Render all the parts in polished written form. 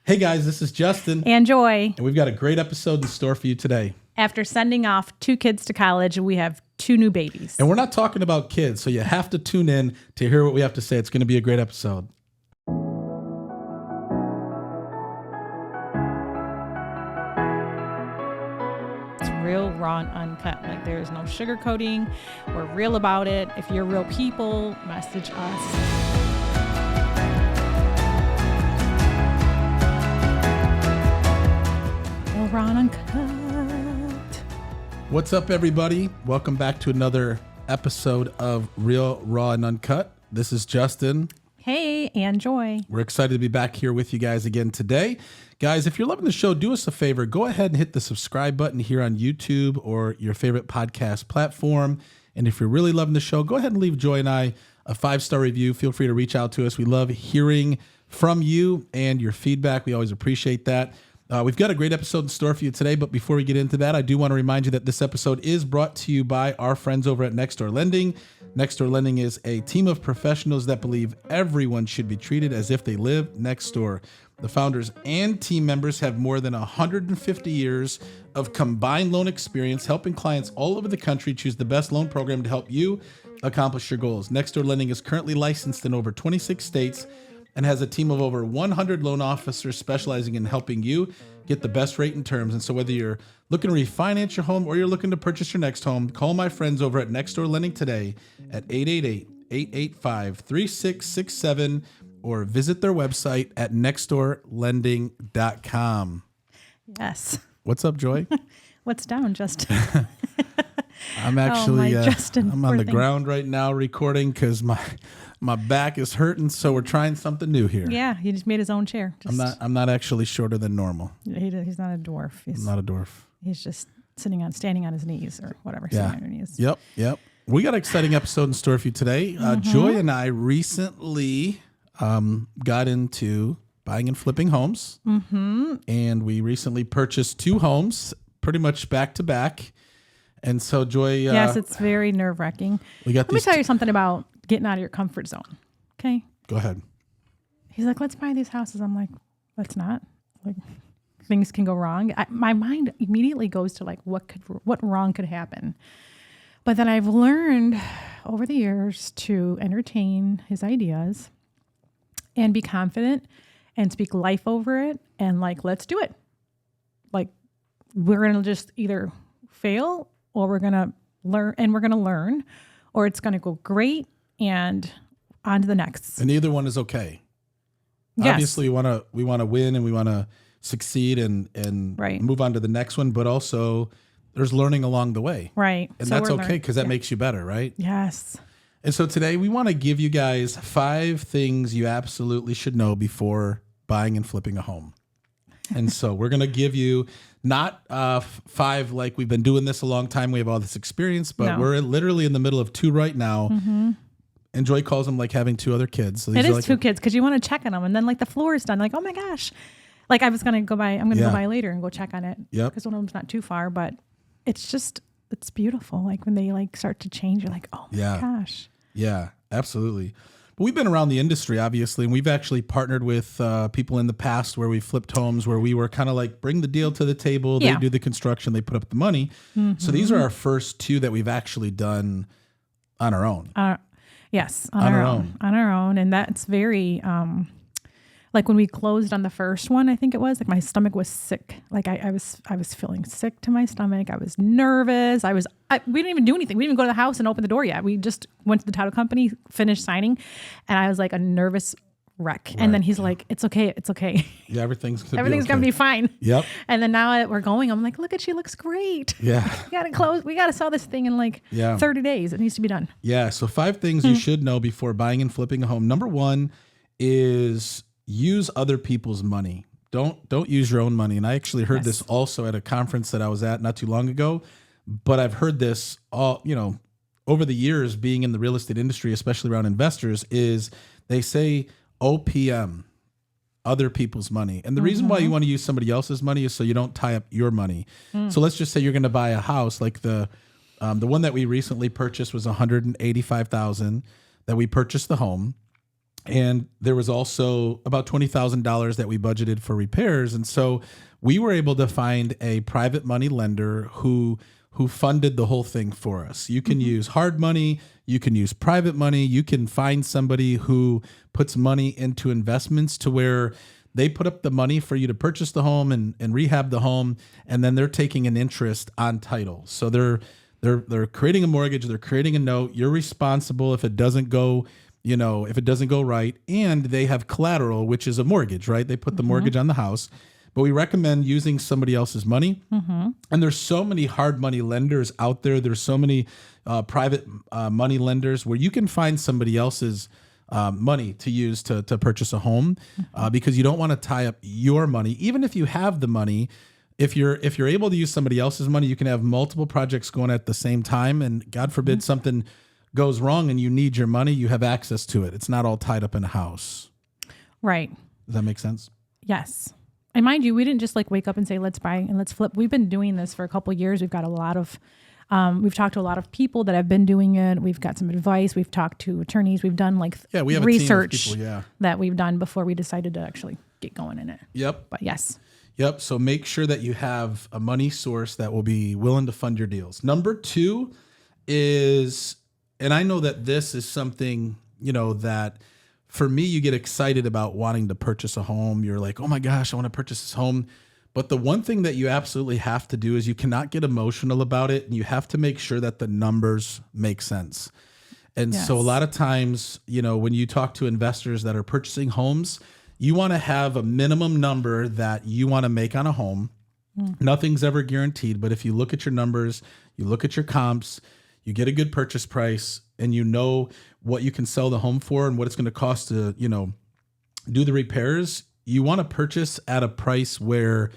Hey guys, this is Justin. And Joy. And we've got a great episode in store for you today. After sending off 2 kids to college, we have 2 new babies. And we're not talking about kids, so you have to tune in to hear what we have to say. It's going to be a great episode. It's real, raw, and uncut. Like, there's no sugarcoating. We're real about it. If you're real people, message us. Raw and uncut. What's up, everybody? Welcome back to another episode of Real, Raw, and Uncut. This is Justin. Hey, and Joy. We're excited to be back here with you guys again today. Guys, if you're loving the show, do us a favor. Go ahead and hit the subscribe button here on YouTube or your favorite podcast platform. And if you're really loving the show, go ahead and leave Joy and I a 5-star review. Feel free to reach out to us. We love hearing from you and your feedback. We always appreciate that. We've got a great episode in store for you today, but before we get into that, I do want to remind you that this episode is brought to you by our friends over at Nextdoor Lending. Nextdoor Lending is a team of professionals that believe everyone should be treated as if they live next door. The founders and team members have more than 150 years of combined loan experience, helping clients all over the country choose the best loan program to help you accomplish your goals. Nextdoor Lending is currently licensed in over 26 states and has a team of over 100 loan officers specializing in helping you get the best rate and terms. And so whether you're looking to refinance your home or you're looking to purchase your next home, call my friends over at Nextdoor Lending today at 888-885-3667 or visit their website at nextdoorlending.com. Yes. What's up, Joy? What's down, Justin? I'm actually Justin, I'm on the ground right now recording because my back is hurting, so we're trying something new here. Yeah, he just made his own chair. I'm not actually shorter than normal. He's not a dwarf. I'm not a dwarf. He's just standing on his knees or whatever. Yeah. Sitting on your knees. Yep. We got an exciting episode in store for you today. Joy and I recently got into buying and flipping homes, and we recently purchased 2 homes, pretty much back to back. And so, Joy, yes, it's very nerve-wracking. Let me tell you something about getting out of your comfort zone. Okay. Go ahead. He's like, let's buy these houses. I'm like, let's not. Like, things can go wrong. My mind immediately goes to like, what wrong could happen? But then I've learned over the years to entertain his ideas and be confident and speak life over it. And like, let's do it. Like, we're going to just either fail or we're going to learn, or it's going to go great and on to the next. And either one is okay. Yes. Obviously, we want to win and we want to succeed and right. move on to the next one, but also there's learning along the way. Right. And so that's okay because that makes you better, right? Yes. And so today we want to give you guys 5 things you absolutely should know before buying and flipping a home. And so we're going to give you not 5 like we've been doing this a long time. We have all this experience, but we're literally in the middle of 2 right now. Mm-hmm. And Joy calls them like having 2 other kids. So it is like 2 kids because you want to check on them. And then like the floor is done. Like, oh my gosh. Like I was going to go by, I'm going to go by later and go check on it. Yep. Because one of them's not too far, but it's beautiful. Like when they like start to change, you're like, oh my gosh. Yeah, absolutely. But we've been around the industry, obviously, and we've actually partnered with people in the past where we flipped homes where we were kind of like, bring the deal to the table. They do the construction, they put up the money. Mm-hmm. So these are our first 2 that we've actually done on our own. Yes, on our own. On our own. And that's very, like when we closed on the first one, I think it was, like my stomach was sick. Like I was feeling sick to my stomach. I was nervous. We didn't even do anything. We didn't even go to the house and open the door yet. We just went to the title company, finished signing, and I was like a nervous wreck. Right. And then he's like, it's okay. Yeah, everything's going to be fine. Yep. And then now that we're going, I'm like, look she looks great. Yeah. We got to sell this thing in like 30 days. It needs to be done. Yeah. So 5 things you should know before buying and flipping a home. Number 1 is use other people's money. Don't use your own money. And I actually heard this also at a conference that I was at not too long ago, but I've heard this all, over the years being in the real estate industry, especially around investors, is they say OPM, other people's money. And the reason why you want to use somebody else's money is so you don't tie up your money. So let's just say you're going to buy a house, like the one that we recently purchased was $185,000 that we purchased the home. And there was also about $20,000 that we budgeted for repairs. And so we were able to find a private money lender who funded the whole thing for us. You can use hard money, you can use private money, you can find somebody who puts money into investments to where they put up the money for you to purchase the home and rehab the home, and then they're taking an interest on title. So they're creating a mortgage, they're creating a note. You're responsible if it doesn't go, if it doesn't go right, and they have collateral, which is a mortgage, right? They put the mortgage on the house. But we recommend using somebody else's money. And there's so many hard money lenders out there. There's so many private money lenders where you can find somebody else's money to use to purchase a home because you don't want to tie up your money. Even if you have the money, if you're able to use somebody else's money, you can have multiple projects going at the same time. And God forbid something goes wrong and you need your money, you have access to it. It's not all tied up in a house. Right. Does that make sense? Yes. And mind you, we didn't just like wake up and say, let's buy and let's flip. We've been doing this for a couple of years. We've got a lot of, we've talked to a lot of people that have been doing it. We've got some advice. We've talked to attorneys. We've done like we have research a team of people, that we've done before we decided to actually get going in it. Yep. But yes. Yep. So make sure that you have a money source that will be willing to fund your deals. Number 2 is, and I know that this is something, that for me, you get excited about wanting to purchase a home. You're like, oh my gosh, I want to purchase this home. But the one thing that you absolutely have to do is you cannot get emotional about it. And you have to make sure that the numbers make sense. And so a lot of times, when you talk to investors that are purchasing homes, you want to have a minimum number that you want to make on a home. Nothing's ever guaranteed. But if you look at your numbers, you look at your comps, you get a good purchase price, and you know what you can sell the home for and what it's going to cost to, do the repairs, you want to purchase at a price where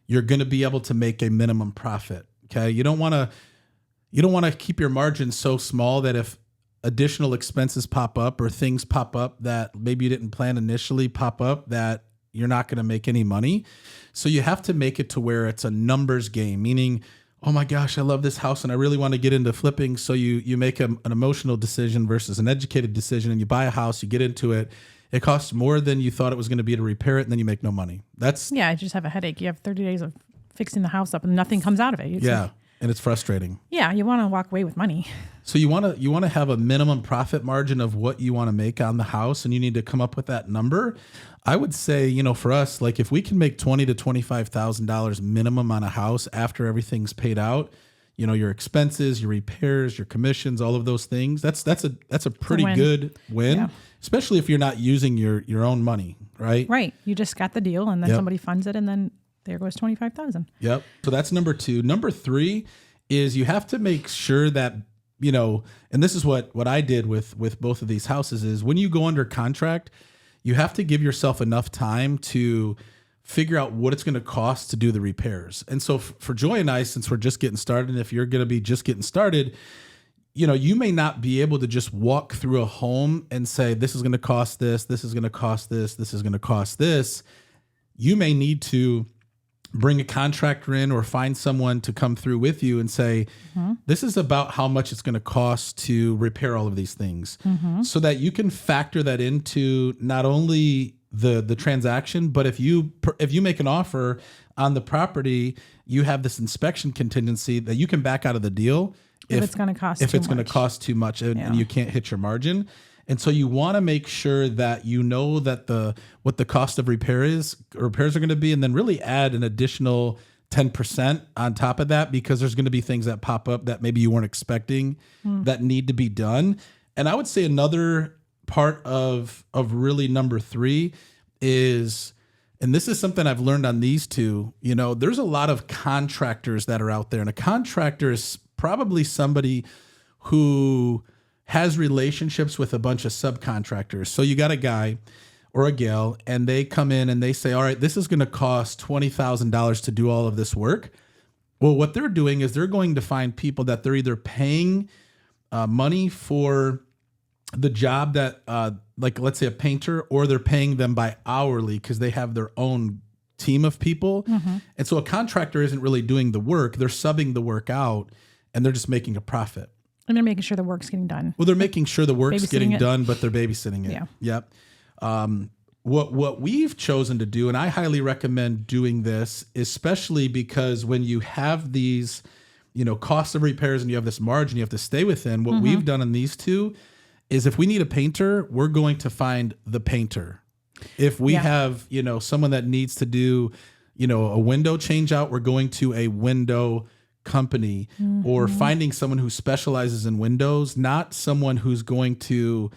you're going to be able to make a minimum profit. Okay. You don't want to keep your margins so small that if additional expenses pop up or things pop up that maybe you didn't plan initially pop up, that you're not going to make any money. So you have to make it to where it's a numbers game, meaning, oh my gosh, I love this house and I really want to get into flipping. So you make an emotional decision versus an educated decision, and you buy a house, you get into it. It costs more than you thought it was going to be to repair it, and then you make no money. I just have a headache. You have 30 days of fixing the house up and nothing comes out of it. And it's frustrating. Yeah, you want to walk away with money. So you want to have a minimum profit margin of what you want to make on the house, and you need to come up with that number. I would say, for us, like if we can make $20,000 to $25,000 minimum on a house after everything's paid out, your expenses, your repairs, your commissions, all of those things, that's a pretty good win, especially if you're not using your own money, right? Right. You just got the deal, and then somebody funds it, and then there goes $25,000. Yep. So that's number 2. Number 3 is you have to make sure that, and this is what I did with both of these houses, is when you go under contract, you have to give yourself enough time to figure out what it's going to cost to do the repairs. And so for Joy and I, since we're just getting started, and if you're going to be just getting started, you may not be able to just walk through a home and say, this is going to cost this, this is going to cost this, this is going to cost this. You may need to bring a contractor in or find someone to come through with you and say, this is about how much it's going to cost to repair all of these things, so that you can factor that into not only the transaction, but if you make an offer on the property, you have this inspection contingency that you can back out of the deal if it's going to cost too much and you can't hit your margin. And so you want to make sure that that what the cost of repairs are going to be, and then really add an additional 10% on top of that, because there's going to be things that pop up that maybe you weren't expecting that need to be done. And I would say another part of really number 3 is, and this is something I've learned on these two, there's a lot of contractors that are out there, and a contractor is probably somebody who has relationships with a bunch of subcontractors. So you got a guy or a gal, and they come in and they say, all right, this is going to cost $20,000 to do all of this work. Well, what they're doing is they're going to find people that they're either paying money for the job that, like let's say a painter, or they're paying them by hourly because they have their own team of people. And so a contractor isn't really doing the work. They're subbing the work out, and they're just making a profit. And they're making sure the work's getting done. Well, they're making sure the work's getting it. done, but they're babysitting it. Yeah. Yep. What we've chosen to do, and I highly recommend doing this, especially because when you have these, costs of repairs and you have this margin you have to stay within, what we've done in these two is if we need a painter, we're going to find the painter. If we have, someone that needs to do, a window change out, we're going to a window company or finding someone who specializes in windows, not someone who's going to,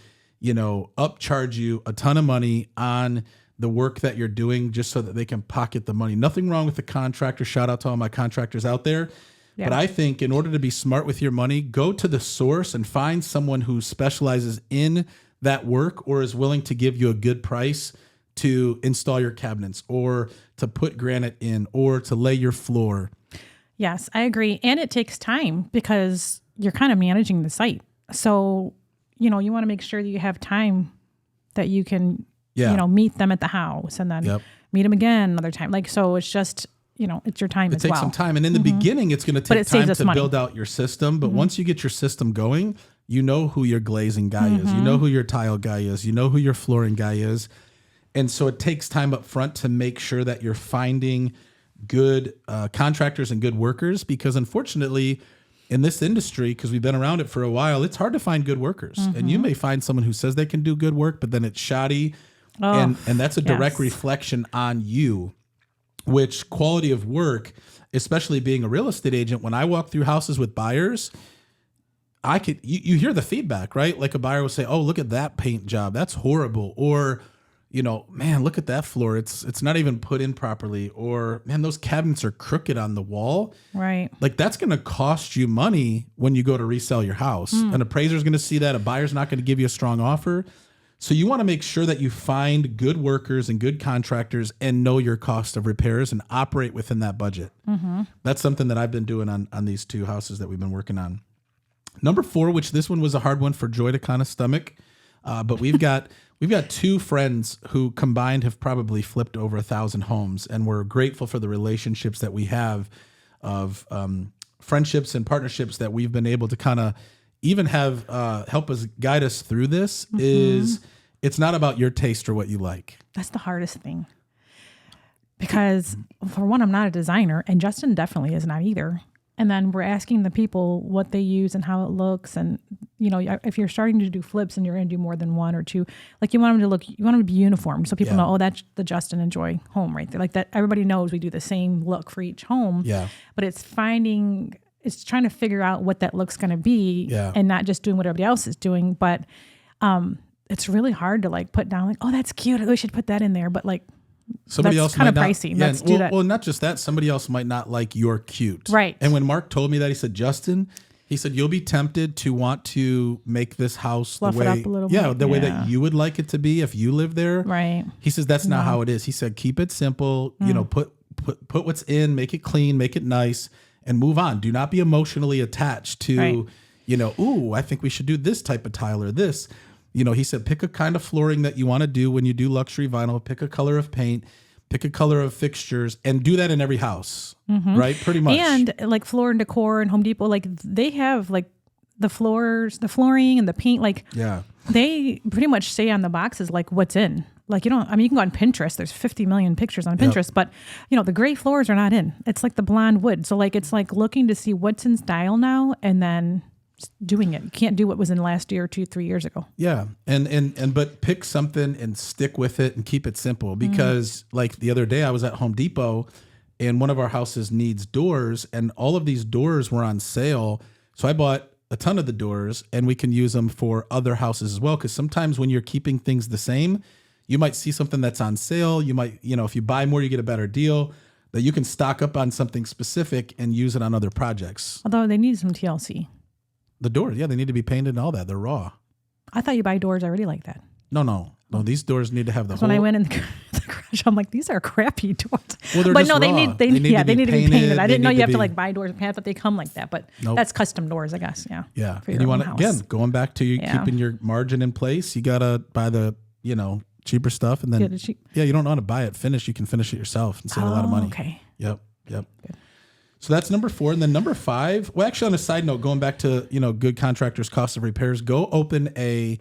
upcharge you a ton of money on the work that you're doing just so that they can pocket the money. Nothing wrong with the contractor. Shout out to all my contractors out there. Yeah. But I think in order to be smart with your money, go to the source and find someone who specializes in that work or is willing to give you a good price to install your cabinets or to put granite in or to lay your floor. Yes, I agree. And it takes time because you're kind of managing the site. So, you want to make sure that you have time that you can, meet them at the house and then meet them again another time. So it's just, it's your time as well. It takes some time. And in the beginning, it's going to take time to build out your system. But once you get your system going, you know who your glazing guy is. You know who your tile guy is. You know who your flooring guy is. And so it takes time up front to make sure that you're finding good contractors and good workers, because unfortunately in this industry, because we've been around it for a while, it's hard to find good workers. And you may find someone who says they can do good work, but then it's shoddy. And that's a direct reflection on you, which quality of work, especially being a real estate agent, when I walk through houses with buyers, you hear the feedback, right? Like a buyer will say, oh, look at that paint job. That's horrible. Or, man, look at that floor. It's not even put in properly. Or, man, those cabinets are crooked on the wall. Right. Like that's going to cost you money when you go to resell your house. An appraiser's going to see that. A buyer's not going to give you a strong offer. So you want to make sure that you find good workers and good contractors and know your cost of repairs and operate within that budget. That's something that I've been doing on these two houses that we've been working on. Number 4, which this one was a hard one for Joy to kind of stomach, but we've got two friends who combined have probably flipped over 1,000 homes, and we're grateful for the relationships that we have of friendships and partnerships that we've been able to kind of even have help us guide us through this. Is it's not about your taste or what you like. That's the hardest thing. Because for one, I'm not a designer, and Justin definitely is not either. And then we're asking the people what they use and how it looks. And, if you're starting to do flips and you're going to do more than one or two, you want them to be uniform. So people know, oh, that's the Justin and Joy home right there. Like that, everybody knows we do the same look for each home. Yeah. But it's trying to figure out what that look's going to be and not just doing what everybody else is doing. But it's really hard to put down oh, that's cute. We should put that in there. But somebody that's else kind of might pricey. Not, Let's do that. Well, not just that. Somebody else might not like your cute. Right. And when Mark told me that, he said, Justin, you'll be tempted to want to make this house Fluff the way, it up a little bit. the way that you would like it to be if you live there. Right. He says, that's not how it is. He said, keep it simple, put what's in, make it clean, make it nice, and move on. Do not be emotionally attached to, ooh, I think we should do this type of tile or this. He said, pick a kind of flooring that you want to do when you do luxury vinyl, pick a color of paint, pick a color of fixtures, and do that in every house, right? Pretty much. And Floor and Decor and Home Depot, they have the floors, the flooring and the paint, they pretty much say on the boxes, what's in. You can go on Pinterest. There's 50 million pictures on Pinterest, but the gray floors are not in. It's the blonde wood. So it's looking to see what's in style now and then doing it. You can't do what was in last year or 2-3 years ago. Yeah. But pick something and stick with it and keep it simple, because the other day I was at Home Depot and one of our houses needs doors and all of these doors were on sale. So I bought a ton of the doors and we can use them for other houses as well. Cause sometimes when you're keeping things the same, you might see something that's on sale. You might, if you buy more, you get a better deal, that you can stock up on something specific and use it on other projects. Although they need some TLC. The doors, they need to be painted and all that. They're raw. I thought you buy doors already like that. No. These doors need to have the whole. When I went in the garage, I'm like, these are crappy doors. Well, they're but just no, raw. they need to be painted. I didn't know you have to buy doors. I thought they come like that, but that's custom doors, I guess. Yeah. Yeah. And you want to, again, going back to keeping your margin in place, you got to buy the, cheaper stuff. And then, you don't want to buy it finished. You can finish it yourself and save a lot of money. Okay. Yep. Good. So that's number 4. And then number 5, well, actually on a side note, going back to, good contractors, cost of repairs, go open a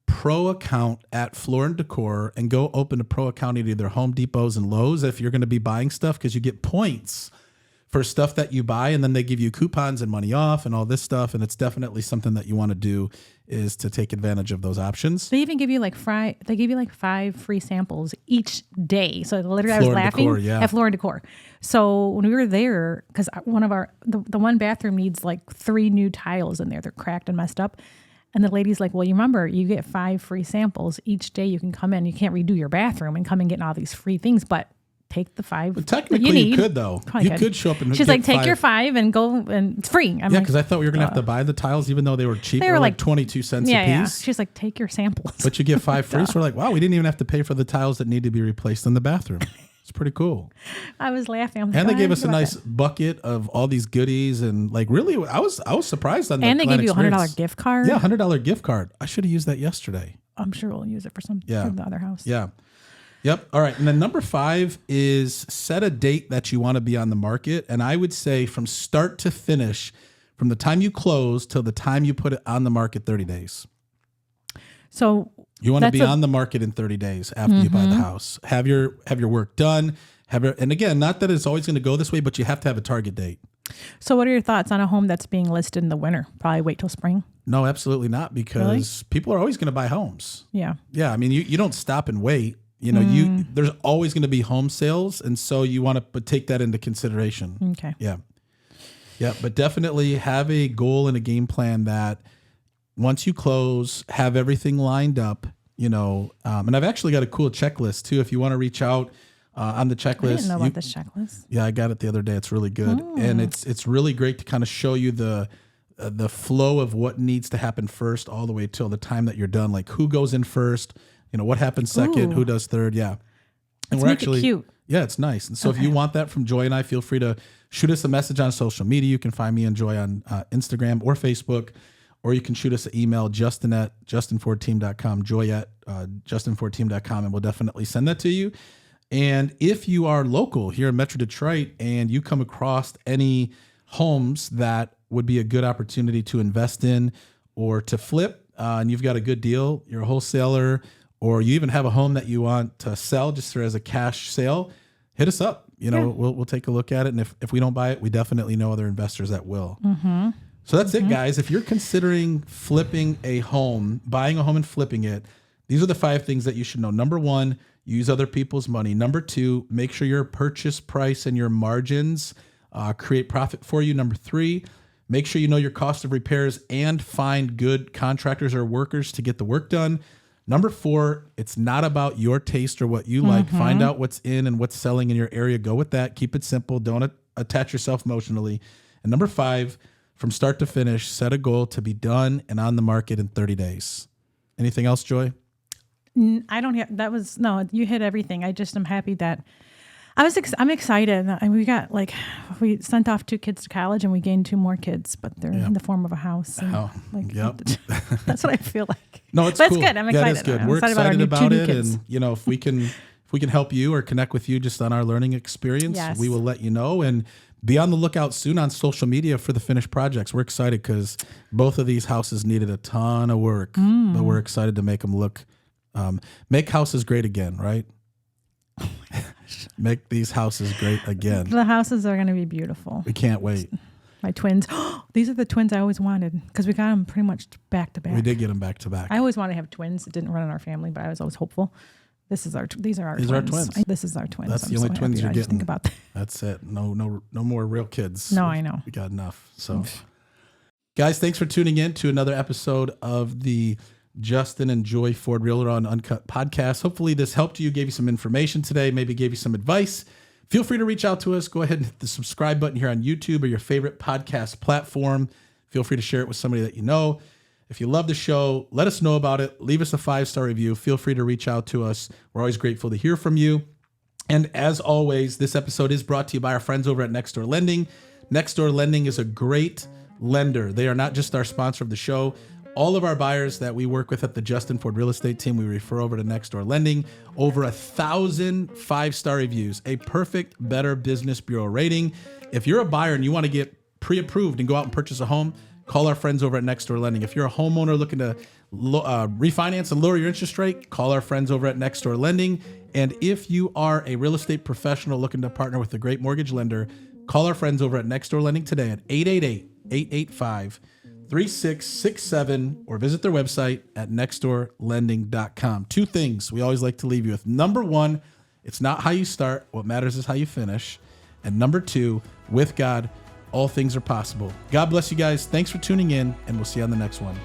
pro account at Floor and Decor and go open a pro account at either Home Depots and Lowe's if you're going to be buying stuff, because you get points for stuff that you buy, and then they give you coupons and money off and all this stuff. And it's definitely something that you want to do, is to take advantage of those options. They even give you like 5 free samples each day. So literally I was laughing at Floor and Decor. So when we were there, because the one bathroom needs like 3 new tiles in there. They're cracked and messed up. And the lady's like, well, you remember, you get 5 free samples each day. You can come in. You can't redo your bathroom and come and get all these free things, but take the 5. But technically, you could, though. You could show up and she's like, take your 5 and go, and it's free. Yeah, because I thought we were going to have to buy the tiles, even though they were cheap. They were like 22 cents a piece. Yeah. She's like, take your samples. But you get 5 free. So we're like, wow, we didn't even have to pay for the tiles that need to be replaced in the bathroom. It's pretty cool. I was laughing. And they gave us a nice bucket of all these goodies, and like really, I was surprised on that. And they gave you a $100 gift card. Yeah, $100 gift card. I should have used that yesterday. I'm sure we'll use it for for the other house. Yeah. Yep. All right. And then number 5 is set a date that you want to be on the market. And I would say from start to finish, from the time you close till the time you put it on the market, 30 days. So you want to be on the market in 30 days after you buy the house. Have your work done. And again, not that it's always going to go this way, but you have to have a target date. So what are your thoughts on a home that's being listed in the winter? Probably wait till spring? No, absolutely not, because people are always going to buy homes. Yeah. Yeah. I mean, you don't stop and wait. There's always going to be home sales. And so you want to take that into consideration. Okay. Yeah. Yeah. But definitely have a goal and a game plan that once you close, have everything lined up, and I've actually got a cool checklist too. If you want to reach out on the checklist. I didn't know about this checklist. Yeah, I got it the other day. It's really good. And it's really great to kind of show you the flow of what needs to happen first all the way till the time that you're done. Like who goes in first, what happens second, who does third. Yeah. And we're actually cute. Yeah, it's nice. And so if you want that from Joy and I, feel free to shoot us a message on social media. You can find me and Joy on Instagram or Facebook, or you can shoot us an email, justin@justin4team.com, joy@justin4team.com, and we'll definitely send that to you. And if you are local here in Metro Detroit and you come across any homes that would be a good opportunity to invest in or to flip, and you've got a good deal, you're a wholesaler, or you even have a home that you want to sell just as a cash sale, hit us up. We'll take a look at it. And if we don't buy it, we definitely know other investors that will. Mm-hmm. So that's it, guys. If you're considering flipping a home, buying a home and flipping it, these are the 5 things that you should know. Number 1, use other people's money. Number 2, make sure your purchase price and your margins create profit for you. Number 3, make sure you know your cost of repairs and find good contractors or workers to get the work done. Number 4, it's not about your taste or what you like. Find out what's in and what's selling in your area. Go with that. Keep it simple. Don't attach yourself emotionally. And number 5, from start to finish, set a goal to be done and on the market in 30 days. Anything else, Joy? I don't have, you hit everything. I'm happy that I'm excited. And we sent off 2 kids to college and we gained 2 more kids, but they're in the form of a house. And that's what I feel like. No, it's cool. That's good. I'm excited. Yeah, it's good. We're excited about it. And if we can help you or connect with you just on our learning experience, we will let you know. And be on the lookout soon on social media for the finished projects. We're excited because both of these houses needed a ton of work, but we're excited to make them look, make houses great again, right? Oh my gosh. Make these houses great again. The houses are going to be beautiful. We can't wait. My twins. These are the twins I always wanted because we got them pretty much back to back. We did get them back to back. I always wanted to have twins. It didn't run in our family, but I was always hopeful. These are our twins. These are our twins. This is our twins. That's the only twins you're getting. Think about that. That's it. No more real kids. No, I know. We got enough. So, guys, thanks for tuning in to another episode of the Justin and Joy Ford Realtor on Uncut podcast. Hopefully this helped you, gave you some information today, maybe gave you some advice. Feel free to reach out to us. Go ahead and hit the subscribe button here on YouTube or your favorite podcast platform. Feel free to share it with somebody that you know. If you love the show, let us know about it. Leave us a 5-star review. Feel free to reach out to us. We're always grateful to hear from you. And as always, this episode is brought to you by our friends over at Nextdoor Lending. Nextdoor Lending is a great lender. They are not just our sponsor of the show. All of our buyers that we work with at the Justin Ford Real Estate team, we refer over to Nextdoor Lending. Over 1,000 5-star reviews, a perfect Better Business Bureau rating. If you're a buyer and you want to get pre-approved and go out and purchase a home, call our friends over at Nextdoor Lending. If you're a homeowner looking to refinance and lower your interest rate, call our friends over at Nextdoor Lending. And if you are a real estate professional looking to partner with a great mortgage lender, call our friends over at Nextdoor Lending today at 888-885-3667 or visit their website at nextdoorlending.com. 2 things we always like to leave you with. Number 1, it's not how you start. What matters is how you finish. And number 2, with God, all things are possible. God bless you guys. Thanks for tuning in, and we'll see you on the next one.